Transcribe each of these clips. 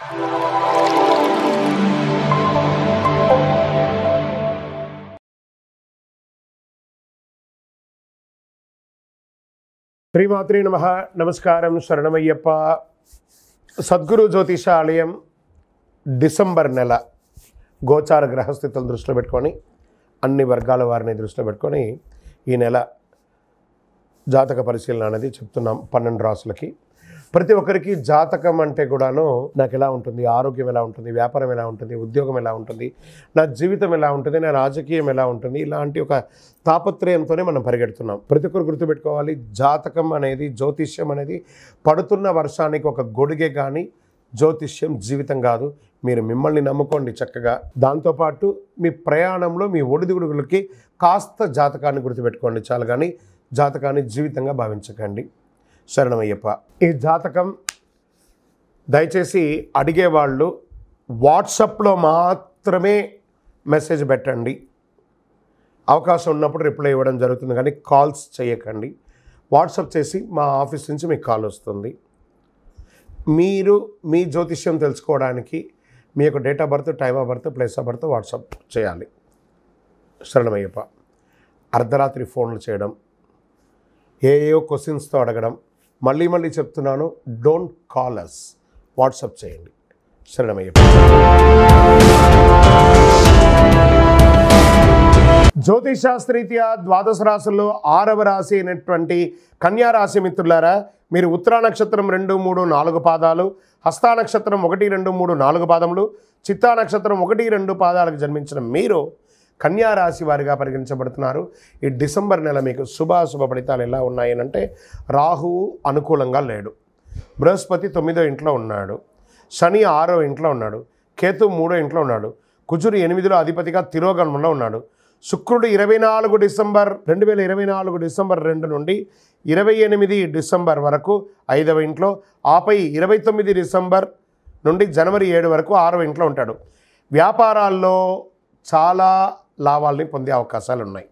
శ్రీమాత్రే నమః. నమస్కారం. శరణమయ్యప్ప. సద్గురు జ్యోతిషాలయం డిసెంబర్ నెల గోచార గ్రహస్థితులను దృష్టిలో పెట్టుకొని అన్ని వర్గాల వారిని దృష్టిలో పెట్టుకొని ఈ నెల జాతక పరిశీలన అనేది చెప్తున్నాం 12 రాసులకి. ప్రతి ఒక్కరికి జాతకం అంటే కూడాను నాకు ఎలా ఉంటుంది, ఆరోగ్యం ఎలా ఉంటుంది, వ్యాపారం ఎలా ఉంటుంది, ఉద్యోగం ఎలా ఉంటుంది, నా జీవితం ఎలా ఉంటుంది, నా రాజకీయం ఎలా ఉంటుంది, ఇలాంటి ఒక తాపత్రయంతోనే మనం పరిగెడుతున్నాం. ప్రతి ఒక్కరు గుర్తుపెట్టుకోవాలి, జాతకం అనేది, జ్యోతిష్యం అనేది పడుతున్న వర్షానికి ఒక గొడుగే కానీ జ్యోతిష్యం జీవితం కాదు. మీరు మిమ్మల్ని నమ్ముకోండి చక్కగా. దాంతోపాటు మీ ప్రయాణంలో మీ ఒడిదుడుగులకి కాస్త జాతకాన్ని గుర్తుపెట్టుకోండి చాలు, కానీ జాతకాన్ని జీవితంగా భావించకండి. శరణమయ్యప్ప. ఈ జాతకం దయచేసి అడిగేవాళ్ళు వాట్సాప్లో మాత్రమే మెసేజ్ పెట్టండి. అవకాశం ఉన్నప్పుడు రిప్లై ఇవ్వడం జరుగుతుంది, కానీ కాల్స్ చేయకండి. వాట్సాప్ చేసి మా ఆఫీస్ నుంచి మీకు కాల్ వస్తుంది. మీరు మీ జ్యోతిష్యం తెలుసుకోవడానికి మీ యొక్క date of birth, time of birth, place of birth WhatsApp చేయాలి. శరణమయ్యప్ప. అర్ధరాత్రి ఫోన్లు చేయడం, ఏయో క్వశ్చన్స్తో అడగడం, మళ్ళీ చెప్తున్నాను, డోంట్ కాల్ అస్, వాట్సాప్ చేయండి. శరణమయ్యప్ప. జ్యోతిషాస్త్రీత్యా ద్వాదశ రాశుల్లో 6వ రాశి అయినటువంటి కన్యా రాశి మిత్రులారా, మీరు ఉత్తరా నక్షత్రం 2, 3, 4 పాదాలు, హస్తా నక్షత్రం 1, 2, 3, 4 పాదములు, చిత్తా నక్షత్రం 1, 2 పాదాలకు జన్మించిన మీరు కన్యా రాశి వారిగా పరిగణించబడుతున్నారు. ఈ డిసెంబర్ నెల మీకు శుభాశుభ ఫలితాలు ఎలా ఉన్నాయనంటే, రాహువు అనుకూలంగా లేడు, బృహస్పతి 9వ ఇంట్లో ఉన్నాడు, శని 6వ ఇంట్లో ఉన్నాడు, కేతు 3వ ఇంట్లో ఉన్నాడు, కుజుడు 8లో అధిపతిగా తిరోగమనంలో ఉన్నాడు, శుక్రుడు 24 డిసెంబర్ 2024 డిసెంబర్ 2 నుండి 28 డిసెంబర్ వరకు 5వ ఇంట్లో, ఆపై 29 డిసెంబర్ నుండి జనవరి 7 వరకు 6వ ఇంట్లో ఉంటాడు. వ్యాపారాల్లో చాలా లాభాలని పొందే అవకాశాలు ఉన్నాయి.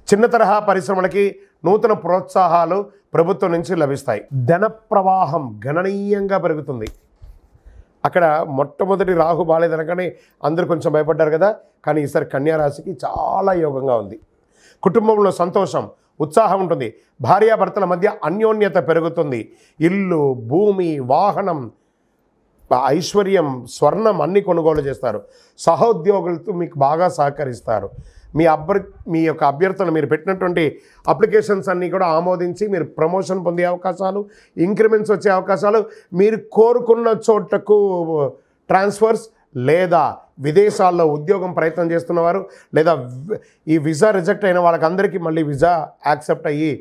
చిన్న తరహా పరిశ్రమలకి నూతన ప్రోత్సాహాలు ప్రభుత్వం నుంచి లభిస్తాయి. ధన ప్రవాహం గణనీయంగా పెరుగుతుంది. అక్కడ మొట్టమొదటి రాహు బాలేదనగానే అందరూ కొంచెం భయపడ్డారు కదా, కానీ ఈసారి కన్యా రాశికి చాలా యోగంగా ఉంది. కుటుంబంలో సంతోషం, ఉత్సాహం ఉంటుంది. భార్యాభర్తల మధ్య అన్యోన్యత పెరుగుతుంది. ఇల్లు, భూమి, వాహనం, ఐశ్వర్యం, స్వర్ణం అన్నీ కొనుగోలు చేస్తారు. సహోద్యోగులతో మీకు బాగా సహకరిస్తారు. మీ యొక్క అభ్యర్థులు మీరు పెట్టినటువంటి అప్లికేషన్స్ అన్నీ కూడా ఆమోదించి మీరు ప్రమోషన్ పొందే అవకాశాలు, ఇంక్రిమెంట్స్ వచ్చే అవకాశాలు, మీరు కోరుకున్న చోటకు ట్రాన్స్ఫర్స్, లేదా విదేశాల్లో ఉద్యోగం ప్రయత్నం చేస్తున్నవారు, లేదా ఈ వీసా రిజెక్ట్ అయిన వాళ్ళకందరికీ మళ్ళీ వీసా యాక్సెప్ట్ అయ్యి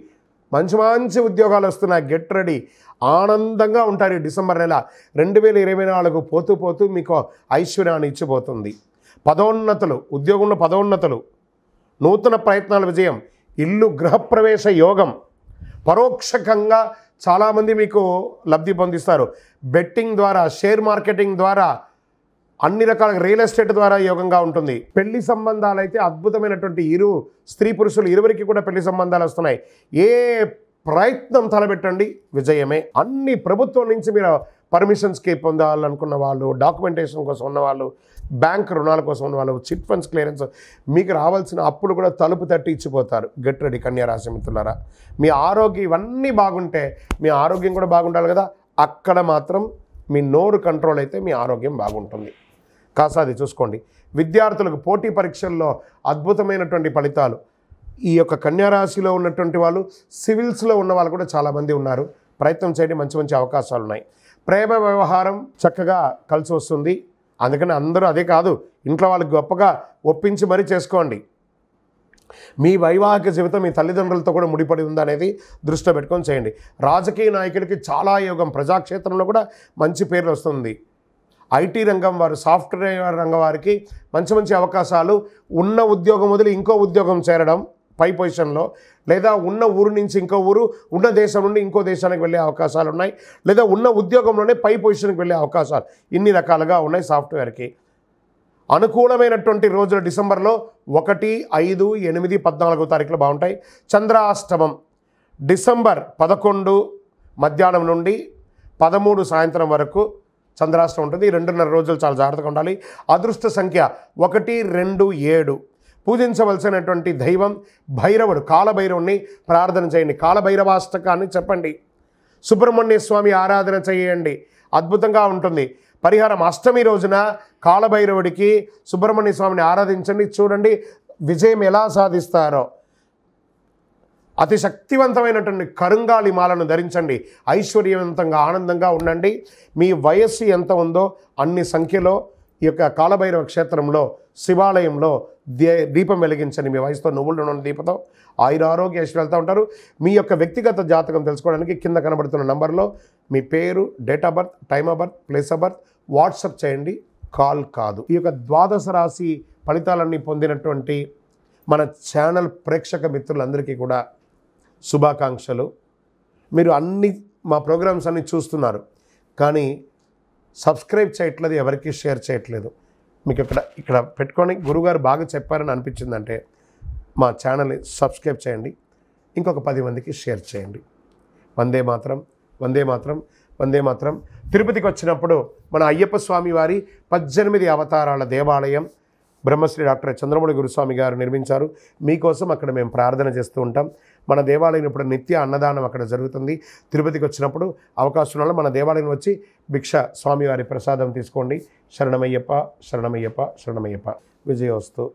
మంచి ఉద్యోగాలు వస్తున్నాయి. Get ready. ఆనందంగా ఉంటారు. ఈ డిసెంబర్ నెల 2024 పోతూ మీకు ఐశ్వర్యాన్ని ఇచ్చిపోతుంది. పదోన్నతులు, ఉద్యోగంలో పదోన్నతులు, నూతన ప్రయత్నాల విజయం, ఇల్లు గృహప్రవేశ యోగం, పరోక్షకంగా చాలామంది మీకు లబ్ధి పొందిస్తారు. బెట్టింగ్ ద్వారా, షేర్ మార్కెటింగ్ ద్వారా, అన్ని రకాల రియల్ ఎస్టేట్ ద్వారా యోగంగా ఉంటుంది. పెళ్లి సంబంధాలు అయితే అద్భుతమైనటువంటి స్త్రీ పురుషులు ఇరువురికి కూడా పెళ్లి సంబంధాలు వస్తున్నాయి. ఏ ప్రయత్నం తలబెట్టండి, విజయమే. అన్ని ప్రభుత్వం నుంచి మీరు పర్మిషన్స్కి పొందాలనుకున్న వాళ్ళు, డాక్యుమెంటేషన్ కోసం ఉన్నవాళ్ళు, బ్యాంక్ రుణాల కోసం ఉన్నవాళ్ళు, చిట్ ఫండ్స్ క్లియరెన్స్, మీకు రావాల్సిన అప్పులు కూడా తలుపు తట్టి ఇచ్చిపోతారు. గెట్ రెడీ కన్యా రాశి మిత్రులారా. మీ ఆరోగ్యం ఇవన్నీ బాగుంటే మీ ఆరోగ్యం కూడా బాగుండాలి కదా, అక్కడ మాత్రం మీ నోరు కంట్రోల్ అయితే మీ ఆరోగ్యం బాగుంటుంది. కాస్త అది చూసుకోండి. విద్యార్థులకు పోటీ పరీక్షల్లో అద్భుతమైనటువంటి ఫలితాలు. ఈ యొక్క కన్యారాశిలో ఉన్నటువంటి వాళ్ళు, సివిల్స్లో ఉన్న వాళ్ళు కూడా చాలామంది ఉన్నారు. ప్రయత్నం చేయండి, మంచి అవకాశాలు ఉన్నాయి. ప్రేమ వ్యవహారం చక్కగా కలిసి వస్తుంది. అందుకని అందరూ అదే కాదు, ఇంట్లో వాళ్ళకి గొప్పగా ఒప్పించి మరీ చేసుకోండి. మీ వైవాహిక జీవితం మీ తల్లిదండ్రులతో కూడా ముడిపడి ఉందనేది దృష్టిలో పెట్టుకొని చేయండి. రాజకీయ నాయకుడికి చాలా యోగం. ప్రజాక్షేత్రంలో కూడా మంచి పేరు వస్తుంది. ఐటీ రంగం వారు, సాఫ్ట్వేర్ రంగం వారికి మంచి అవకాశాలు. ఉన్న ఉద్యోగం వదిలి ఇంకో ఉద్యోగం చేరడం పై పొజిషన్లో, లేదా ఉన్న ఊరు నుంచి ఇంకో ఊరు, ఉన్న దేశం నుండి ఇంకో దేశానికి వెళ్ళే అవకాశాలు ఉన్నాయి, లేదా ఉన్న ఉద్యోగంలోనే పై పొజిషన్కి వెళ్ళే అవకాశాలు, ఇన్ని రకాలుగా ఉన్నాయి సాఫ్ట్వేర్కి. అనుకూలమైనటువంటి రోజులు డిసెంబర్లో 1, 5, 8, 14 తారీఖులు బాగుంటాయి. చంద్రాష్టమం డిసెంబర్ 11 మధ్యాహ్నం నుండి 13 సాయంత్రం వరకు చంద్రాష్టం ఉంటుంది. ఈ 2.5 రోజులు చాలా జాగ్రత్తగా ఉండాలి. అదృష్ట సంఖ్య 1, 2, 7. పూజించవలసినటువంటి దైవం భైరవుడు. కాలభైరవుని ప్రార్థన చేయండి. కాలభైరవాష్టకాన్ని చెప్పండి. సుబ్రహ్మణ్య స్వామి ఆరాధన చేయండి, అద్భుతంగా ఉంటుంది. పరిహారం అష్టమి రోజున కాలభైరవుడికి సుబ్రహ్మణ్య స్వామిని ఆరాధించండి. చూడండి విజయం ఎలా సాధిస్తారో. అతి శక్తివంతమైనటువంటి కరుంగాలి మాలను ధరించండి. ఐశ్వర్యవంతంగా ఆనందంగా ఉండండి. మీ వయస్సు ఎంత ఉందో అన్ని సంఖ్యలో ఈ యొక్క కాలభైరవ క్షేత్రంలో శివాలయంలో దీపం వెలిగించండి. మీ వయసుతో నువ్వులు నూనె దీపంతో ఆయురారోగ్య ఐశ్వర్యాలతో ఉంటారు. మీ యొక్క వ్యక్తిగత జాతకం తెలుసుకోవడానికి కింద కనబడుతున్న నంబర్లో మీ పేరు, date of birth, time of birth, place of birth WhatsApp చేయండి, కాల్ కాదు. ఈ యొక్క ద్వాదశ రాశి ఫలితాలన్నీ పొందినటువంటి మన ఛానల్ ప్రేక్షక మిత్రులందరికీ కూడా శుభాకాంక్షలు. మీరు మా ప్రోగ్రామ్స్ అన్నీ చూస్తున్నారు, కానీ సబ్స్క్రైబ్ చేయట్లేదు, ఎవరికి షేర్ చేయట్లేదు. మీకు ఇక్కడ పెట్టుకొని గురుగారు బాగా చెప్పారని అనిపించిందంటే మా ఛానల్ని సబ్స్క్రైబ్ చేయండి, ఇంకొక 10 మందికి షేర్ చేయండి. వందే మాత్రం, వందే మాత్రం, వందే మాత్రం. తిరుపతికి వచ్చినప్పుడు మన అయ్యప్ప స్వామి వారి 18 అవతారాల దేవాలయం బ్రహ్మశ్రీ డాక్టర్ చంద్రమౌళి గురుస్వామి గారు నిర్మించారు. మీకోసం అక్కడ మేము ప్రార్థన చేస్తూ ఉంటాం. మన దేవాలయం ఇప్పుడు నిత్య అన్నదానం అక్కడ జరుగుతుంది. తిరుపతికి వచ్చినప్పుడు అవకాశం వల్ల మన దేవాలయం వచ్చి భిక్ష స్వామివారి ప్రసాదం తీసుకోండి. శరణమయ్యప్ప, శరణమయ్యప్ప, శరణమయ్యప్ప. విజయోస్తు.